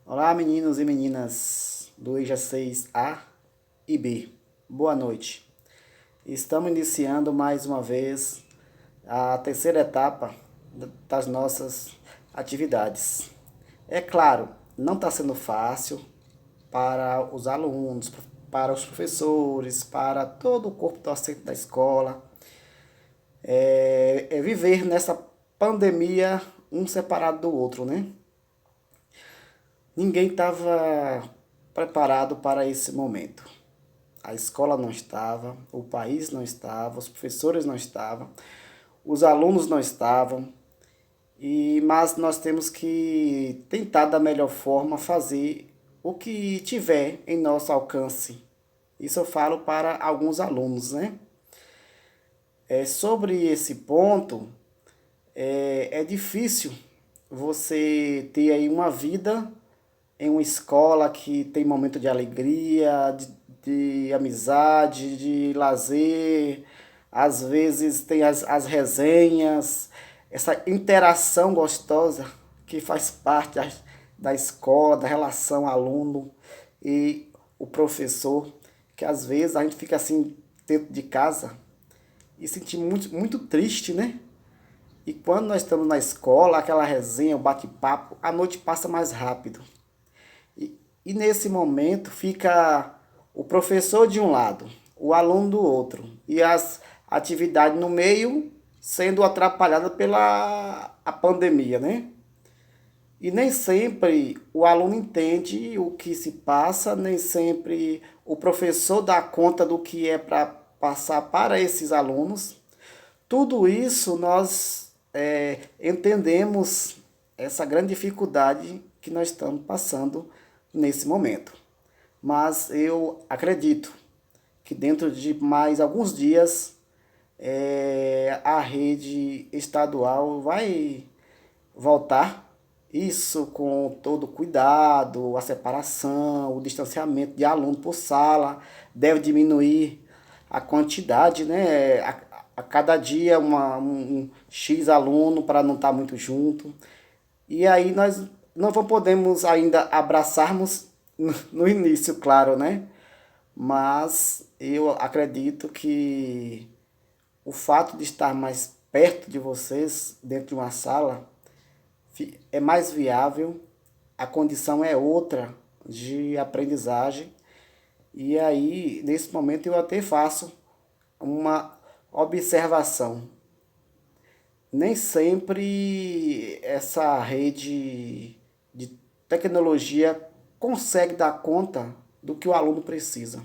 Olá, meninos e meninas do EJA 6A e B. Boa noite. Estamos iniciando mais uma vez a terceira etapa das nossas atividades. É claro, não está sendo fácil para os alunos, para os professores, para todo o corpo docente da escola. É viver nessa pandemia um separado do outro, né? Ninguém estava preparado para esse momento. A escola não estava, o país não estava, os professores não estavam, os alunos não estavam, mas nós temos que tentar da melhor forma fazer o que tiver em nosso alcance. Isso eu falo para alguns alunos, né? Sobre esse ponto, é difícil você ter aí uma vida em uma escola que tem momento de alegria, de amizade, de lazer, às vezes tem as resenhas, essa interação gostosa que faz parte da escola, da relação aluno e o professor, que às vezes a gente fica assim dentro de casa e sente muito, muito triste, né? E quando nós estamos na escola, aquela resenha, o bate-papo, a noite passa mais rápido. E nesse momento fica o professor de um lado, o aluno do outro, e as atividades no meio sendo atrapalhadas pela a pandemia, né? E nem sempre o aluno entende o que se passa, nem sempre o professor dá conta do que é para passar para esses alunos. Tudo isso nós entendemos essa grande dificuldade que nós estamos passando nesse momento. Mas eu acredito que dentro de mais alguns dias a rede estadual vai voltar. Isso com todo cuidado, a separação, o distanciamento de aluno por sala, deve diminuir a quantidade, né? A cada dia um X aluno para não estar muito junto. E aí nós não podemos ainda abraçarmos no início, claro, né? Mas eu acredito que o fato de estar mais perto de vocês, dentro de uma sala, é mais viável, a condição é outra de aprendizagem. E aí, nesse momento, eu até faço uma observação. Nem sempre essa rede de tecnologia consegue dar conta do que o aluno precisa.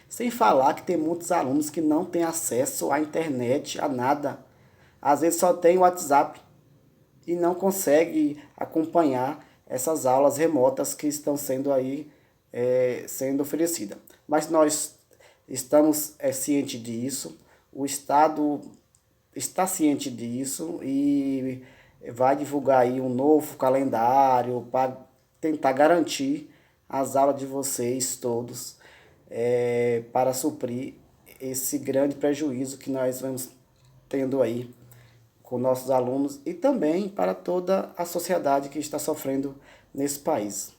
Sem falar que tem muitos alunos que não têm acesso à internet, a nada. Às vezes só tem o WhatsApp e não consegue acompanhar essas aulas remotas que estão sendo aí sendo oferecidas. Mas nós estamos cientes disso, o Estado está ciente disso e vai divulgar aí um novo calendário para tentar garantir as aulas de vocês todos para suprir esse grande prejuízo que nós vamos tendo aí com nossos alunos e também para toda a sociedade que está sofrendo nesse país.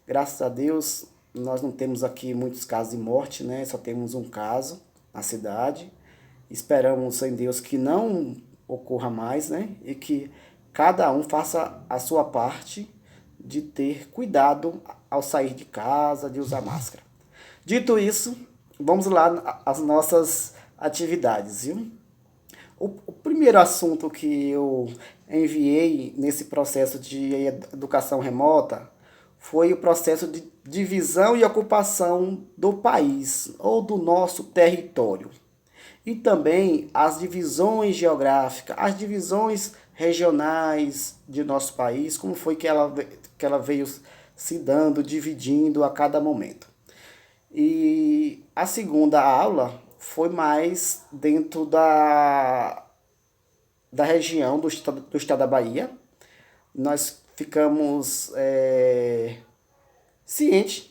Graças a Deus, nós não temos aqui muitos casos de morte, né? Só temos um caso na cidade. Esperamos em Deus que não ocorra mais, né? E que cada um faça a sua parte de ter cuidado ao sair de casa, de usar máscara. Dito isso, vamos lá às nossas atividades, viu? O primeiro assunto que eu enviei nesse processo de educação remota foi o processo de divisão e ocupação do país ou do nosso território. E também as divisões geográficas, as divisões regionais de nosso país, como foi que ela veio se dando, dividindo a cada momento. E a segunda aula foi mais dentro da região do estado da Bahia. Nós ficamos cientes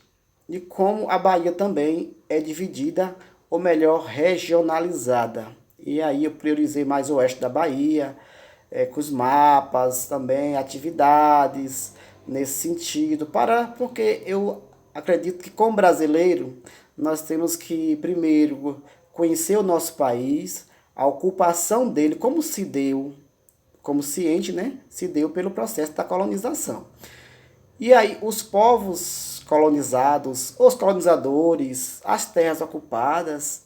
de como a Bahia também é dividida, ou melhor, regionalizada. E aí eu priorizei mais o oeste da Bahia, com os mapas também, atividades, nesse sentido, porque eu acredito que como brasileiro nós temos que primeiro conhecer o nosso país, a ocupação dele, como se deu, como ciente, né, se deu pelo processo da colonização. E aí os povos colonizados, os colonizadores, as terras ocupadas,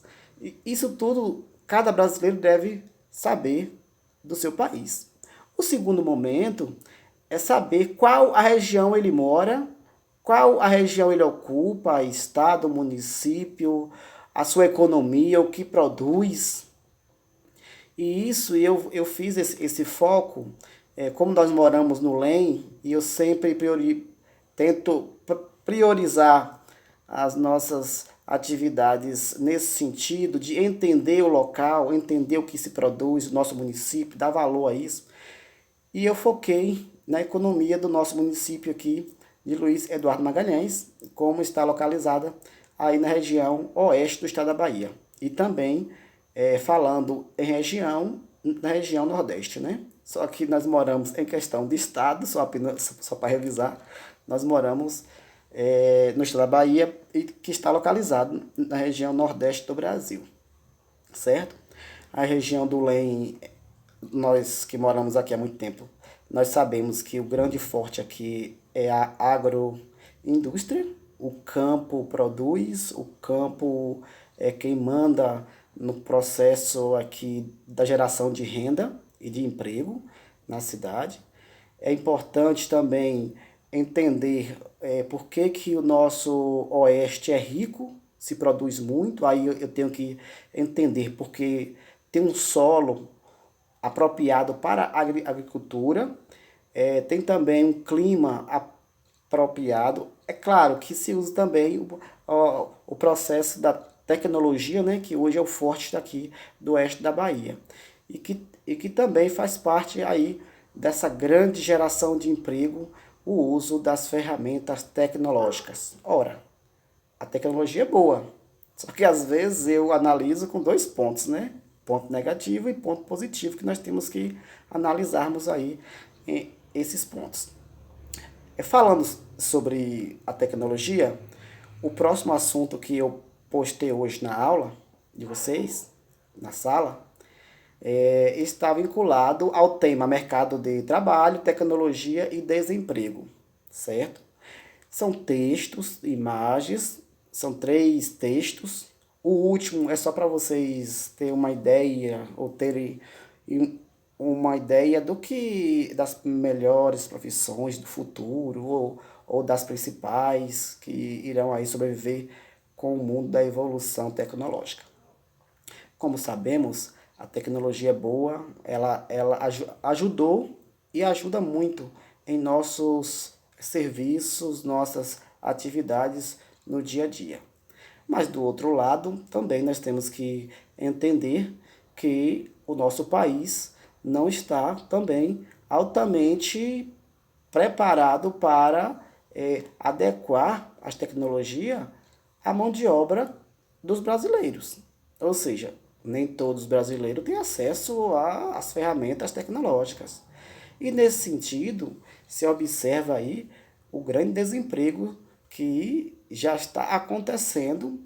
isso tudo cada brasileiro deve saber do seu país. O segundo momento é saber qual a região ele mora, qual a região ele ocupa, estado, município, a sua economia, o que produz. E isso eu fiz esse foco, como nós moramos no LEM, e eu sempre tento priorizar as nossas atividades nesse sentido, de entender o local, entender o que se produz, o nosso município, dar valor a isso. E eu foquei na economia do nosso município aqui de Luiz Eduardo Magalhães, como está localizada aí na região oeste do estado da Bahia. E também falando na região nordeste, né? Só que nós moramos em questão de estado, só para revisar, nós moramos no estado da Bahia, e que está localizado na região nordeste do Brasil, certo? A região do LEM, nós que moramos aqui há muito tempo, nós sabemos que o grande forte aqui é a agroindústria. O campo produz, o campo é quem manda no processo aqui da geração de renda e de emprego na cidade. É importante também entender por que o nosso oeste é rico, se produz muito. Aí eu tenho que entender porque tem um solo apropriado para a agricultura, tem também um clima apropriado. É claro que se usa também o processo da tecnologia, né, que hoje é o forte daqui do oeste da Bahia. E que também faz parte aí dessa grande geração de emprego, o uso das ferramentas tecnológicas. Ora, a tecnologia é boa, só que às vezes eu analiso com dois pontos, né? Ponto negativo e ponto positivo, que nós temos que analisarmos aí esses pontos. Falando sobre a tecnologia, o próximo assunto que eu postei hoje na aula de vocês, na sala, está vinculado ao tema mercado de trabalho, tecnologia e desemprego, certo? São textos, imagens, são 3 textos. O último é só para vocês terem uma ideia ou terem uma ideia das melhores profissões do futuro ou das principais que irão aí sobreviver com o mundo da evolução tecnológica. Como sabemos, a tecnologia é boa, ela ajudou e ajuda muito em nossos serviços, nossas atividades no dia a dia. Mas do outro lado, também nós temos que entender que o nosso país não está também altamente preparado para adequar as tecnologias à mão de obra dos brasileiros. Ou seja, nem todos os brasileiros têm acesso às ferramentas tecnológicas. E nesse sentido, se observa aí o grande desemprego que já está acontecendo.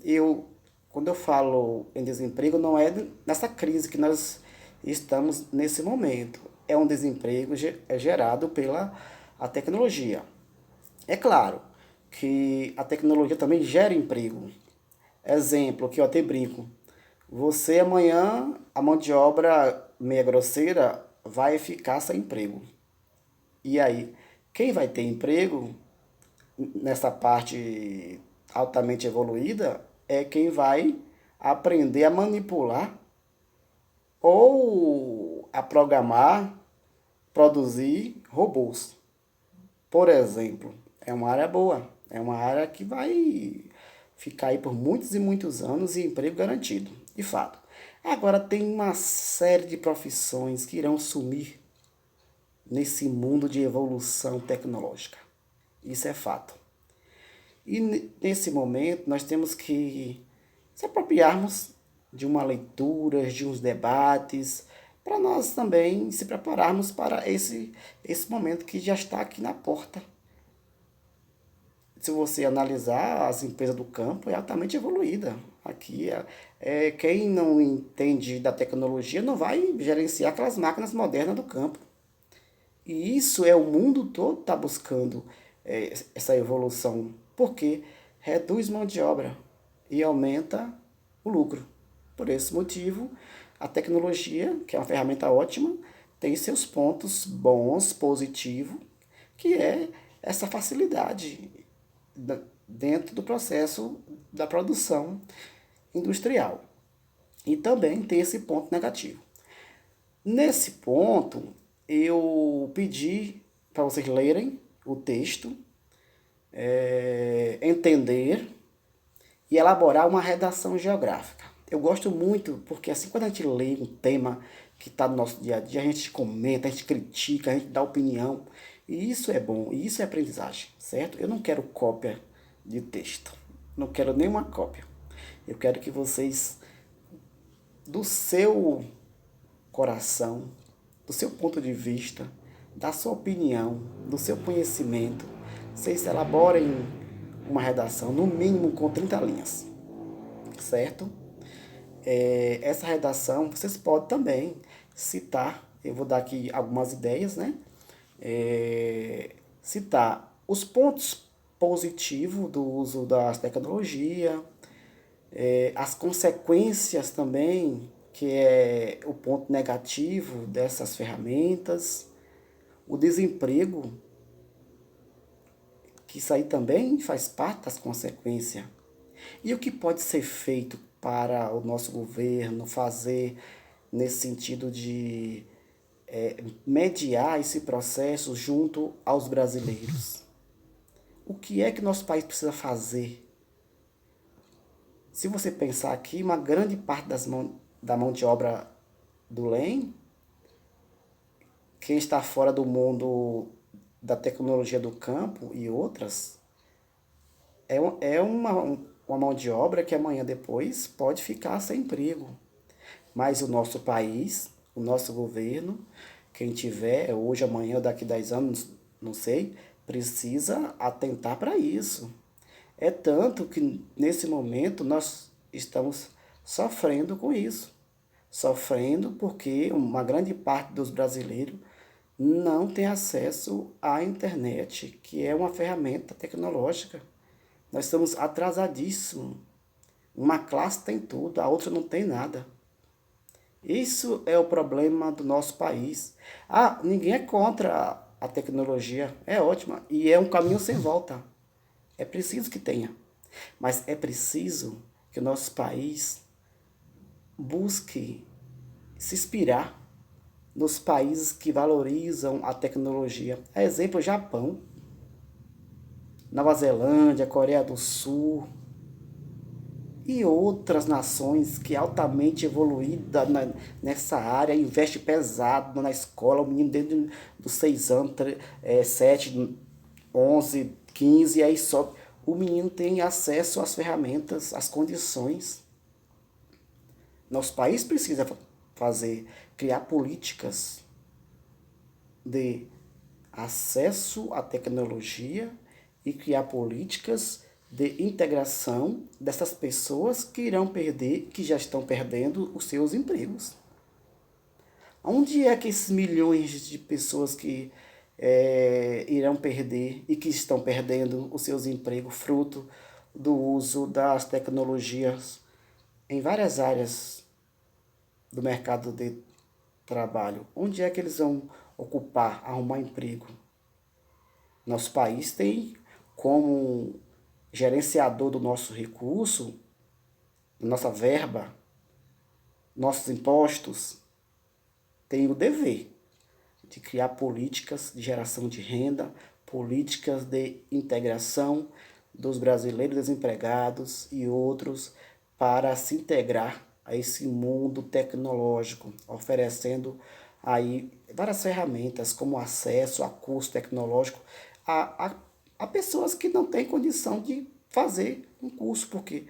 Quando eu falo em desemprego, não é nessa crise que nós estamos nesse momento. É um desemprego gerado pela a tecnologia. É claro que a tecnologia também gera emprego. Exemplo, que eu até brinco. Você amanhã, a mão de obra meia grosseira vai ficar sem emprego. E aí, quem vai ter emprego nessa parte altamente evoluída é quem vai aprender a manipular ou a programar, produzir robôs. Por exemplo, é uma área boa, é uma área que vai ficar aí por muitos e muitos anos e emprego garantido, de fato. Agora tem uma série de profissões que irão sumir nesse mundo de evolução tecnológica. Isso é fato. E nesse momento nós temos que se apropriarmos de uma leitura, de uns debates, para nós também se prepararmos para esse momento que já está aqui na porta. se você analisar as empresas do campo, é altamente evoluída. Aqui, quem não entende da tecnologia não vai gerenciar aquelas máquinas modernas do campo. E isso o mundo todo está buscando essa evolução, porque reduz mão de obra e aumenta o lucro. Por esse motivo, a tecnologia, que é uma ferramenta ótima, tem seus pontos bons, positivos, que é essa facilidade dentro do processo da produção industrial. E também tem esse ponto negativo. Nesse ponto, eu pedi para vocês lerem o texto, entender e elaborar uma redação geográfica. Eu gosto muito porque assim, quando a gente lê um tema que está no nosso dia a dia, a gente comenta, a gente critica, a gente dá opinião. E isso é bom, e isso é aprendizagem, certo? Eu não quero cópia de texto, não quero nenhuma cópia. Eu quero que vocês, do seu coração, do seu ponto de vista, da sua opinião, do seu conhecimento, vocês elaborem uma redação, no mínimo com 30 linhas, certo? Essa redação vocês podem também citar, eu vou dar aqui algumas ideias, né? Citar os pontos positivos do uso das tecnologias, as consequências também, que é o ponto negativo dessas ferramentas, o desemprego, que isso aí também faz parte das consequências. E o que pode ser feito para o nosso governo fazer nesse sentido de mediar esse processo junto aos brasileiros? O que é que nosso país precisa fazer? Se você pensar aqui, uma grande parte da mão de obra do LEM, quem está fora do mundo da tecnologia do campo e outras, é uma mão de obra que amanhã depois pode ficar sem emprego. Mas o nosso país, o nosso governo, quem tiver hoje, amanhã ou daqui a 10 anos, não sei, precisa atentar para isso. É tanto que nesse momento nós estamos sofrendo com isso. Sofrendo porque uma grande parte dos brasileiros não tem acesso à internet, que é uma ferramenta tecnológica. Nós estamos atrasadíssimos. Uma classe tem tudo, a outra não tem nada. Isso é o problema do nosso país. Ah, ninguém é contra a tecnologia, é ótima e é um caminho sem volta. É preciso que tenha, mas é preciso que o nosso país busque se inspirar nos países que valorizam a tecnologia. Exemplo, Japão, Nova Zelândia, Coreia do Sul e outras nações que é altamente evoluída nessa área, investe pesado na escola, o menino desde dos 6 anos, 7, 11, 15, e aí só o menino tem acesso às ferramentas, às condições. Nosso país precisa criar políticas de acesso à tecnologia e criar políticas de integração dessas pessoas que irão perder, que já estão perdendo os seus empregos. Onde é que esses milhões de pessoas que irão perder e que estão perdendo os seus empregos fruto do uso das tecnologias em várias áreas do mercado de trabalho? Onde é que eles vão ocupar, arrumar emprego? Nosso país tem como gerenciador do nosso recurso, nossa verba, nossos impostos, tem o dever de criar políticas de geração de renda, políticas de integração dos brasileiros desempregados e outros para se integrar a esse mundo tecnológico, oferecendo aí várias ferramentas como acesso a curso tecnológico a pessoas que não têm condição de fazer um curso, porque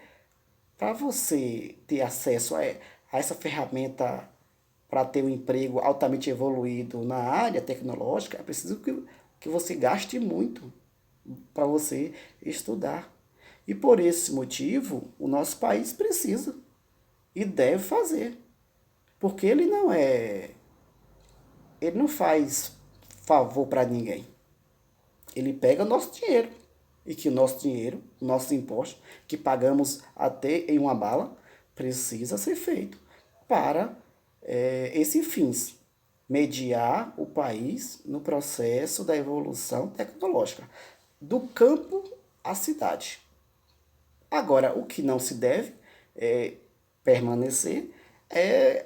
para você ter acesso a essa ferramenta para ter um emprego altamente evoluído na área tecnológica, é preciso que você gaste muito. para você estudar. E por esse motivo, o nosso país precisa e deve fazer, porque ele não faz favor para ninguém. Ele pega nosso dinheiro e que o nosso dinheiro, nossos impostos que pagamos até em uma bala, precisa ser feito para esses fins, mediar o país no processo da evolução tecnológica, do campo à cidade. Agora, o que não se deve permanecer é